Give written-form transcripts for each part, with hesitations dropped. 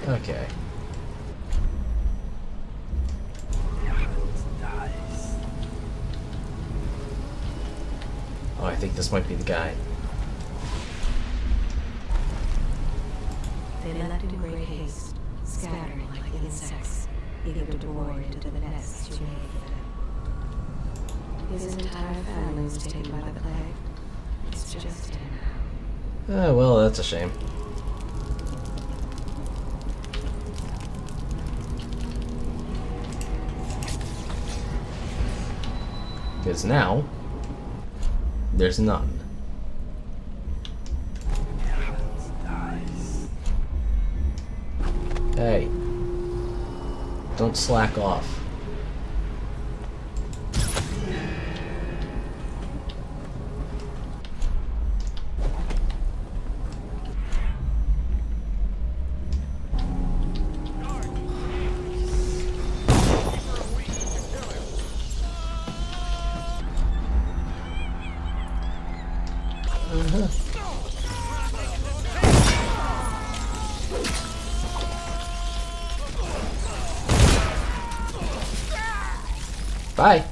Okay. Oh, I think this might be the guy. They left in great haste, scattering like insects, eager to bore into the nests you made for them. His entire family was taken by the plague. It's just him now. Oh, well, that's a shame. Because now, there's none. Hey, don't slack off. Bye.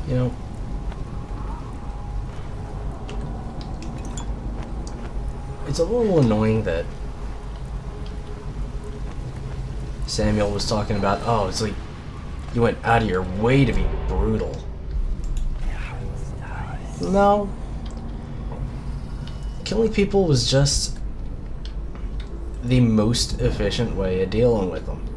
You know, it's a little annoying that Samuel was talking about, oh, it's like you went out of your way to be brutal. No. Killing people was just the most efficient way of dealing with them.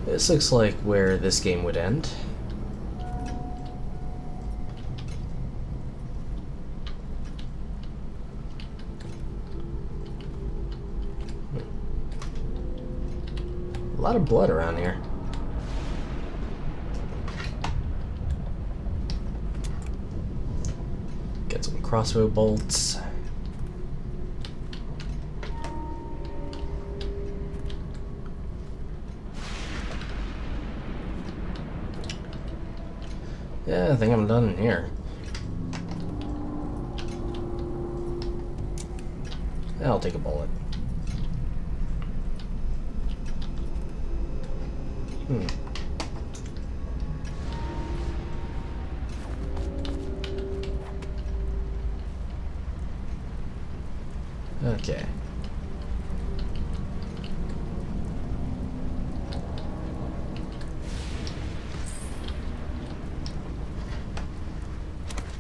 This looks like where this game would end. A lot of blood around here. Get some crossbow bolts. Yeah, I think I'm done in here. I'll take a bullet. Okay.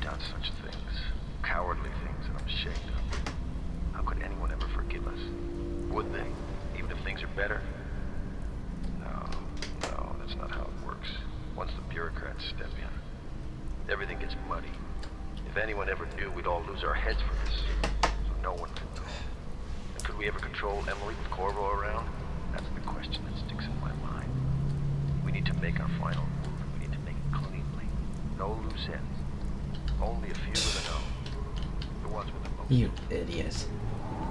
Done such things, cowardly things that I'm ashamed of. How could anyone ever forgive us? Would they? Even if things are better? No, that's not how it works. Once the bureaucrats step in, everything gets muddy. If anyone ever knew, we'd all lose our heads for this. So no one could know. And could we ever control Emily with Corvo around? That's the question that sticks in my mind. We need to make our final move. We need to make it cleanly. No loose ends. Only a few with a no. The ones with the most. You idiot.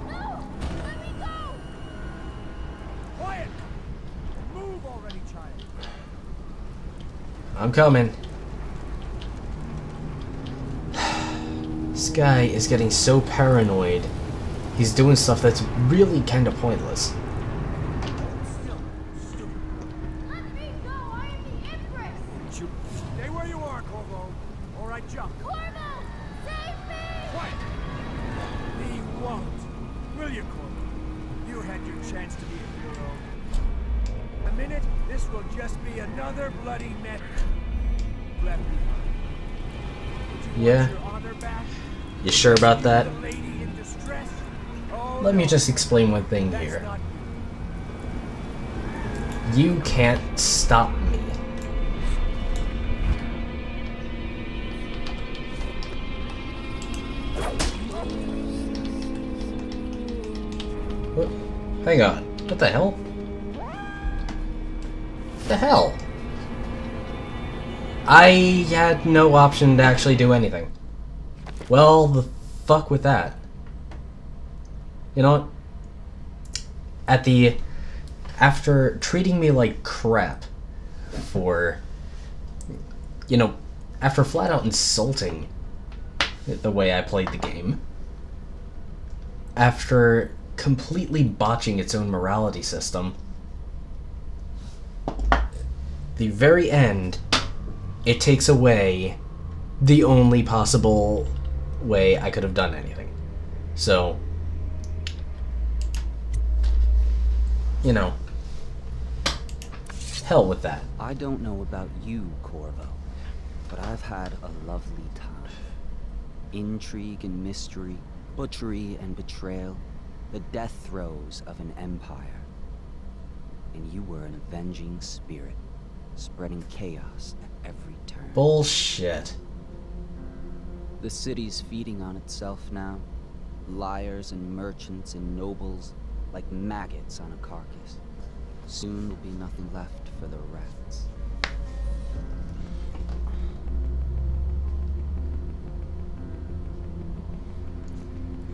No! Let me go! Quiet! Move already, child. I'm coming. This guy is getting so paranoid. He's doing stuff that's really kind of pointless. Still, stupid. Let me go! I am the Empress! Stay where you are, Corvo. All right, jump. Corvo! chance to be a hero. The minute, this will just be another bloody mess left behind. Would you Yeah. want your honor back? You sure about that? The lady in distress? Oh, Let me no. just explain one thing That's here. not You can't stop me. What? Hang on. What the hell? The hell? I had no option to actually do anything. Well, the fuck with that. You know what? After treating me like crap for, after flat out insulting the way I played the game, after completely botching its own morality system, the very end, it takes away the only possible way I could have done anything. So, hell with that. I don't know about you, Corvo, but I've had a lovely time. Intrigue and mystery, butchery and betrayal, the death throes of an empire. And you were an avenging spirit, spreading chaos at every turn. Bullshit. The city's feeding on itself now. Liars and merchants and nobles, like maggots on a carcass. Soon will be nothing left for the rats.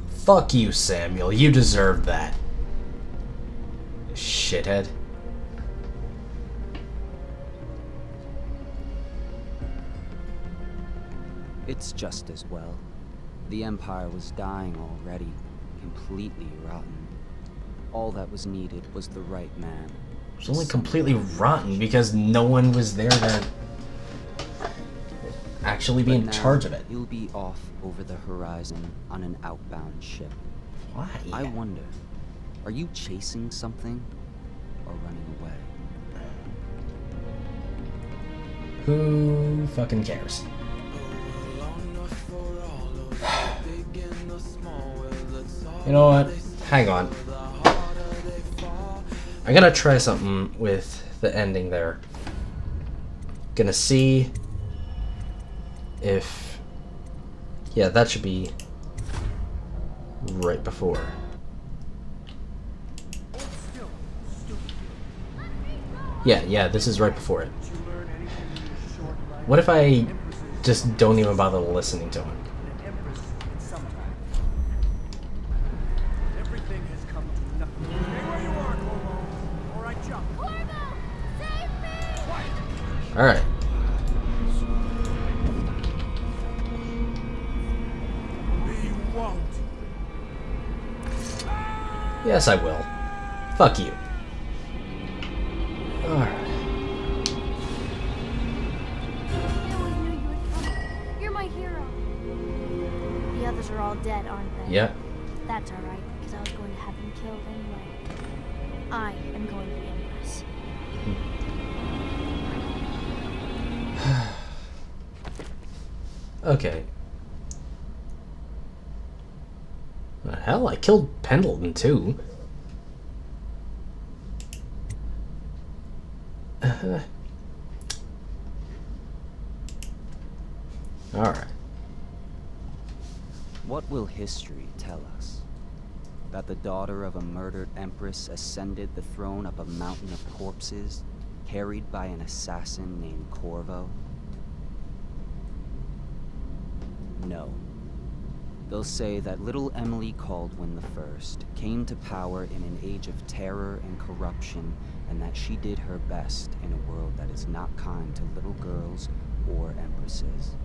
Fuck you, Samuel. You deserve that. Shithead. It's just as well. The Empire was dying already, completely rotten. All that was needed was the right man. It was only completely rotten because no one was there to actually be But in now, charge of it. You'll be off over the horizon on an outbound ship. Why? I wonder, are you chasing something or running away? Who fucking cares? You know what? Hang on. I'm gonna try something with the ending there. Gonna see if... Yeah, that should be right before. still stupid. Yeah, this is right before it. Did you learn anything in your short life? What if I Empresses just don't even bother listening to him? and an empress in some time. Everything has come to nothing. Stay where you are, Corvo, or I jump. Corvo! Save me! Quiet! Alright. You won't. Yes, I will. Fuck you. Alright. I always knew you would come. You're my hero. The others are all dead, aren't they? Yeah. That's alright, because I was going to have them killed anyway. I am going to be Empress. Okay. What the hell? I killed Pendleton too. Alright. What will history tell us? That the daughter of a murdered empress ascended the throne up a mountain of corpses, carried by an assassin named Corvo? No. They'll say that little Emily Caldwin I came to power in an age of terror and corruption, and that she did her best in a world that is not kind to little girls or empresses.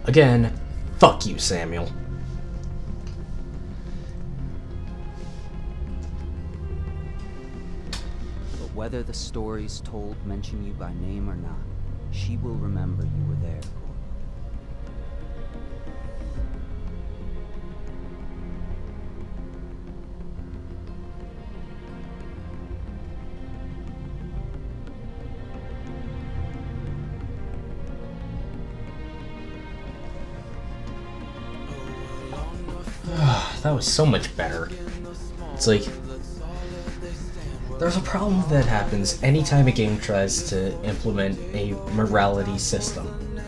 Again, fuck you, Samuel. Whether the stories told mention you by name or not, she will remember you were there, Corvo. That was so much better. It's like, there's a problem that happens anytime a game tries to implement a morality system.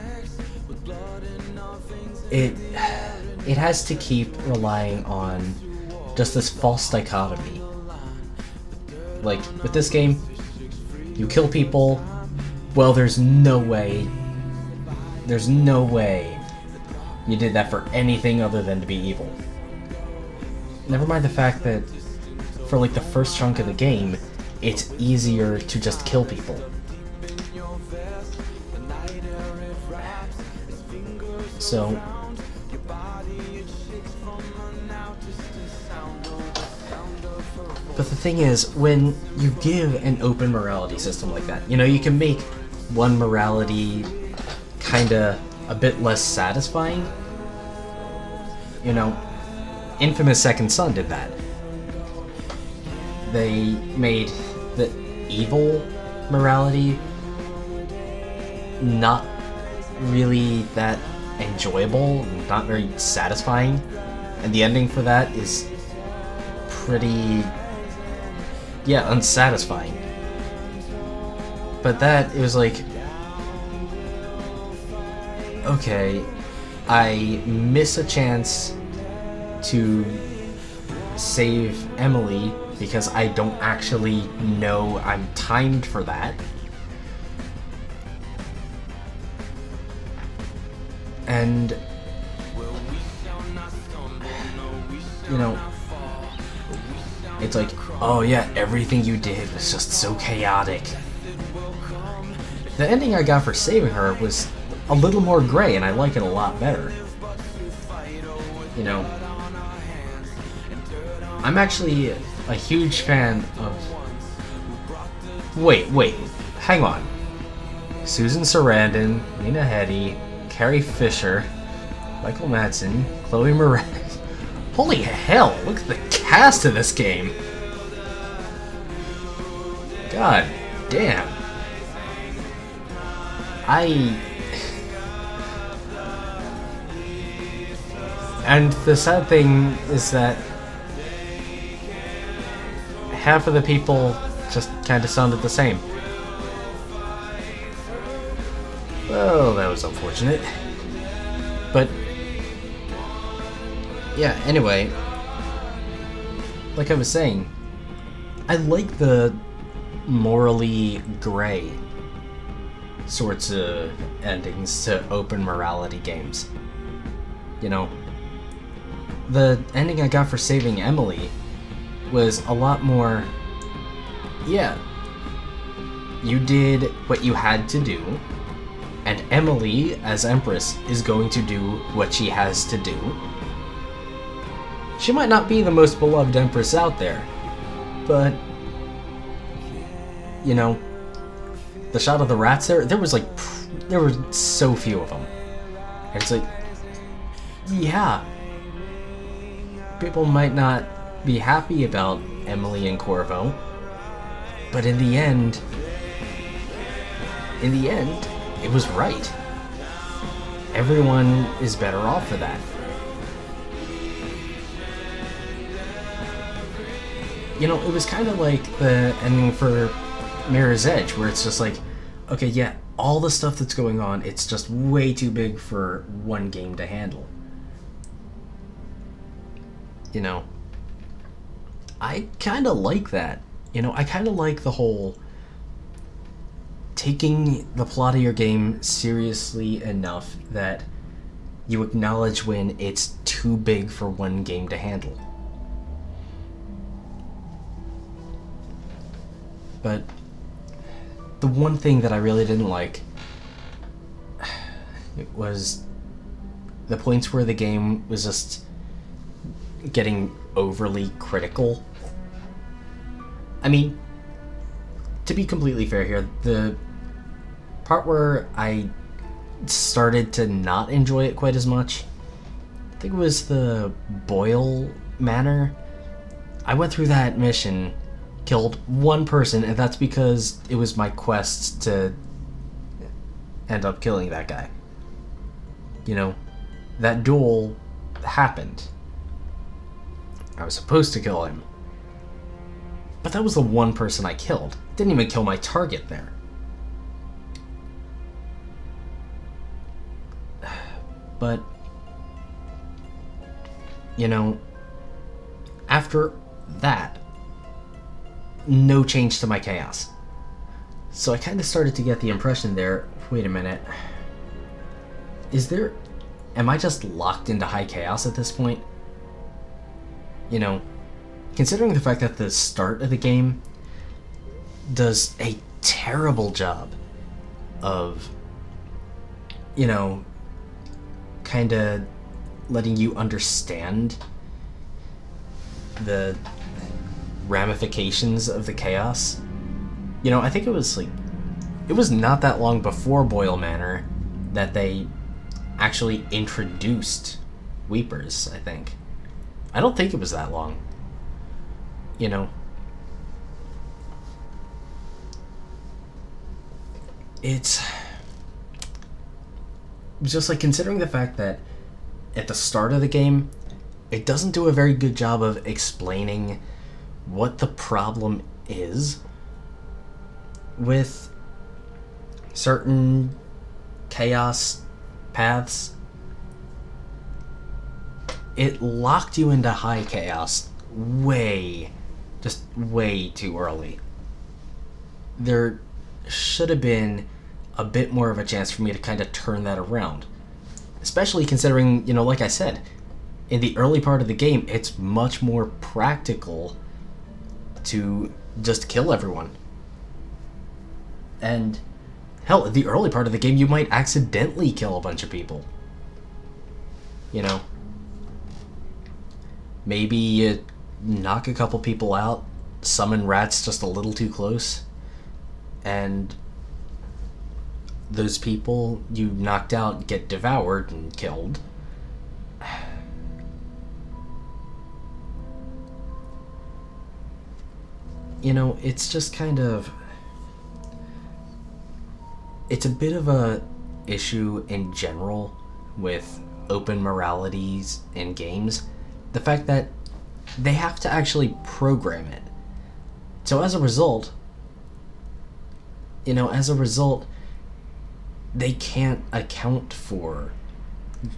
It has to keep relying on just this false dichotomy. Like, with this game, you kill people, well, there's no way you did that for anything other than to be evil. Never mind the fact that for like the first chunk of the game, it's easier to just kill people. So but the thing is, when you give an open morality system like that, you know, you can make one morality kinda a bit less satisfying. You know, Infamous Second Son did that. They made the evil morality not really that enjoyable, not very satisfying, and the ending for that is pretty, yeah, unsatisfying. But that, it was like, okay, I miss a chance to save Emily because I don't actually know I'm timed for that. And, you know, it's like, oh yeah, everything you did was just so chaotic. The ending I got for saving her was a little more gray, and I like it a lot better. You know, I'm actually a huge fan of... Wait, hang on. Susan Sarandon, Lena Headey, Carrie Fisher, Michael Madsen, Chloe Moretz. Holy hell, look at the cast of this game! God damn. And the sad thing is that half of the people just kind of sounded the same. Well, that was unfortunate. But, yeah, anyway, like I was saying, I like the morally gray sorts of endings to open morality games. You know, the ending I got for saving Emily was a lot more, yeah, you did what you had to do, and Emily, as Empress, is going to do what she has to do. She might not be the most beloved Empress out there, but, you know, the shot of the rats there were so few of them. And it's like, yeah, people might not be happy about Emily and Corvo, but in the end, it was right. Everyone is better off for that. You know, it was kind of like the ending for Mirror's Edge, where it's just like, okay, yeah, all the stuff that's going on, it's just way too big for one game to handle. You know, I kind of like that. You know, I kind of like the whole taking the plot of your game seriously enough that you acknowledge when it's too big for one game to handle. But the one thing that I really didn't like, it was the points where the game was just getting overly critical. I mean, to be completely fair here, the part where I started to not enjoy it quite as much, I think it was the Boyle Manor. I went through that mission, killed one person, and that's because it was my quest to end up killing that guy. You know, that duel happened. I was supposed to kill him. But that was the one person I killed. Didn't even kill my target there. But, you know, after that, no change to my chaos. So I kind of started to get the impression there, wait a minute, am I just locked into high chaos at this point? You know, considering the fact that the start of the game does a terrible job of, you know, kind of letting you understand the ramifications of the chaos. You know, I think it was not that long before Boyle Manor that they actually introduced Weepers, I think. I don't think it was that long. You know, it's just like, considering the fact that at the start of the game, it doesn't do a very good job of explaining what the problem is with certain chaos paths. It locked you into high chaos way too early. There should have been a bit more of a chance for me to kind of turn that around. Especially considering, you know, like I said, in the early part of the game, it's much more practical to just kill everyone. And hell, in the early part of the game, you might accidentally kill a bunch of people. You know, maybe you knock a couple people out, summon rats just a little too close, and those people you knocked out get devoured and killed. You know, it's just kind of... it's a bit of a issue in general with open moralities in games. The fact that they have to actually program it. So as a result, they can't account for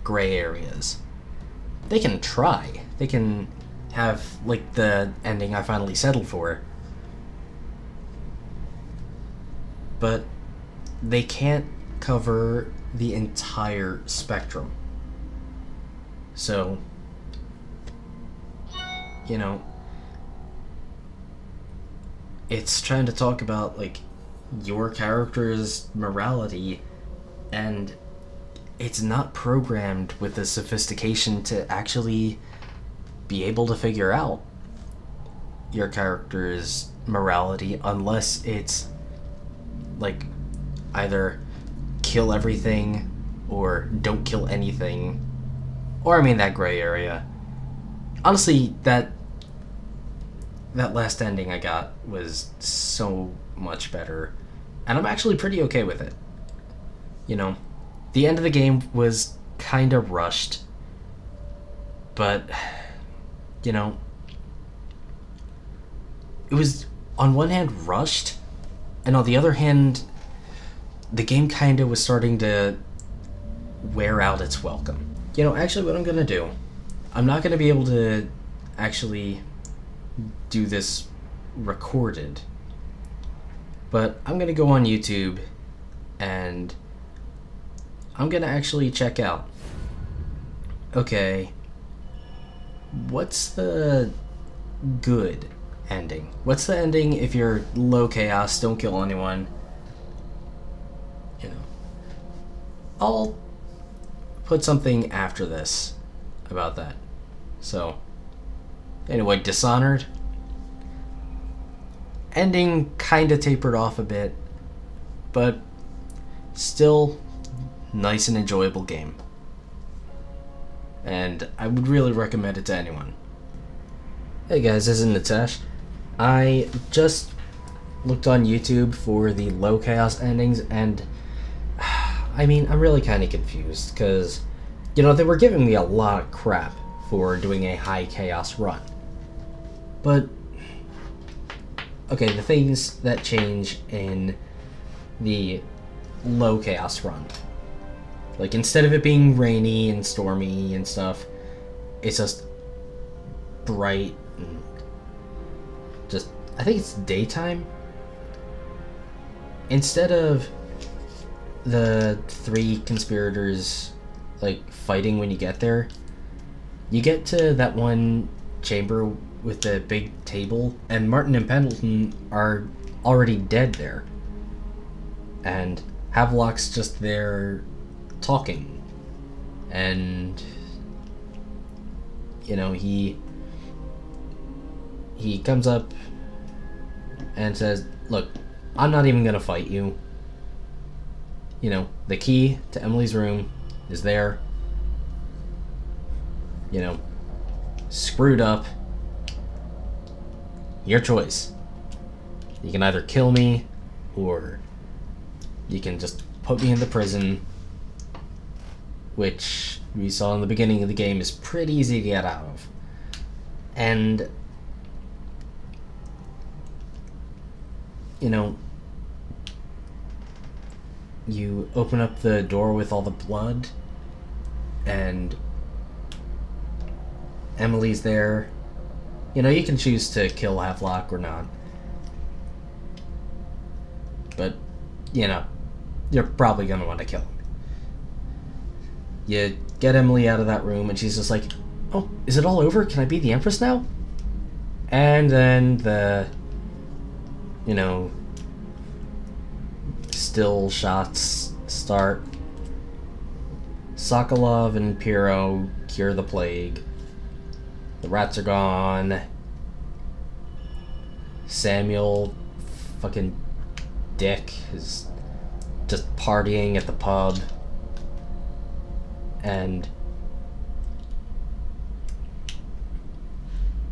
gray areas. They can try. They can have, like, the ending I finally settled for. But they can't cover the entire spectrum. So, you know, it's trying to talk about, like, your character's morality, and it's not programmed with the sophistication to actually be able to figure out your character's morality, unless it's like either kill everything or don't kill anything, or, I mean, that gray area. Honestly, that last ending I got was so much better, and I'm actually pretty okay with it. You know, the end of the game was kind of rushed, but, you know, it was on one hand rushed, and on the other hand, the game kind of was starting to wear out its welcome. You know, actually what I'm going to do, I'm not going to be able to actually do this recorded, but I'm going to go on YouTube and I'm going to actually check out, okay, what's the good ending? What's the ending if you're low chaos, don't kill anyone? You know, I'll put something after this about that. So, anyway, Dishonored. ending kind of tapered off a bit, but still nice and enjoyable game. And I would really recommend it to anyone. Hey guys, this is Nitesh. I just looked on YouTube for the low chaos endings, and I mean, I'm really kind of confused because, you know, they were giving me a lot of crap for doing a high chaos run. But, okay, the things that change in the low chaos run. Like, instead of it being rainy and stormy and stuff, it's just bright and just, I think it's daytime. Instead of the 3 conspirators, like, fighting when you get there, you get to that one chamber with the big table, and Martin and Pendleton are already dead there. And Havelock's just there talking. And, you know, he comes up and says, look, I'm not even gonna fight you. You know, the key to Emily's room is there. You know, screwed up. Your choice. You can either kill me, or you can just put me in the prison, which we saw in the beginning of the game is pretty easy to get out of. And, you know, you open up the door with all the blood, and Emily's there. You know, you can choose to kill Havelock or not. But, you know, you're probably going to want to kill him. You get Emily out of that room, and she's just like, oh, is it all over? Can I be the Empress now? And then the, you know, still shots start. Sokolov and Piro cure the plague. The rats are gone. Samuel, fucking dick, is just partying at the pub. And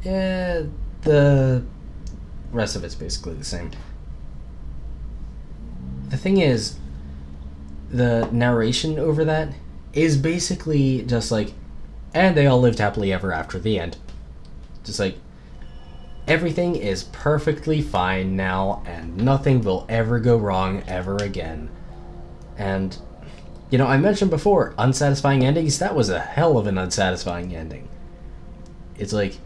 yeah, the rest of it's basically the same. The thing is, the narration over that is basically just like, and they all lived happily ever after, the end. Just like, everything is perfectly fine now, and nothing will ever go wrong ever again. And, you know, I mentioned before, unsatisfying endings, that was a hell of an unsatisfying ending. It's like,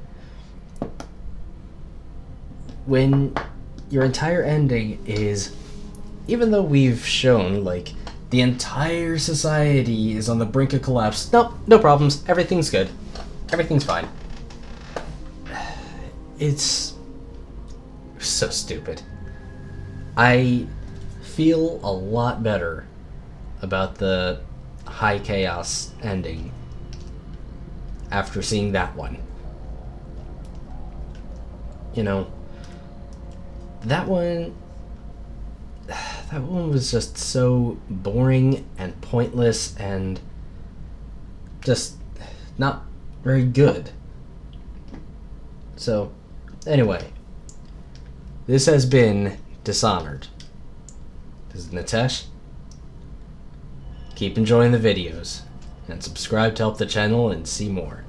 when your entire ending is, even though we've shown, like, the entire society is on the brink of collapse. Nope, no problems. Everything's good. Everything's fine. It's so stupid. I feel a lot better about the high chaos ending after seeing that one. You know, that one was just so boring and pointless and just not very good. So, anyway, this has been Dishonored. This is Nitesh. Keep enjoying the videos, and subscribe to help the channel and see more.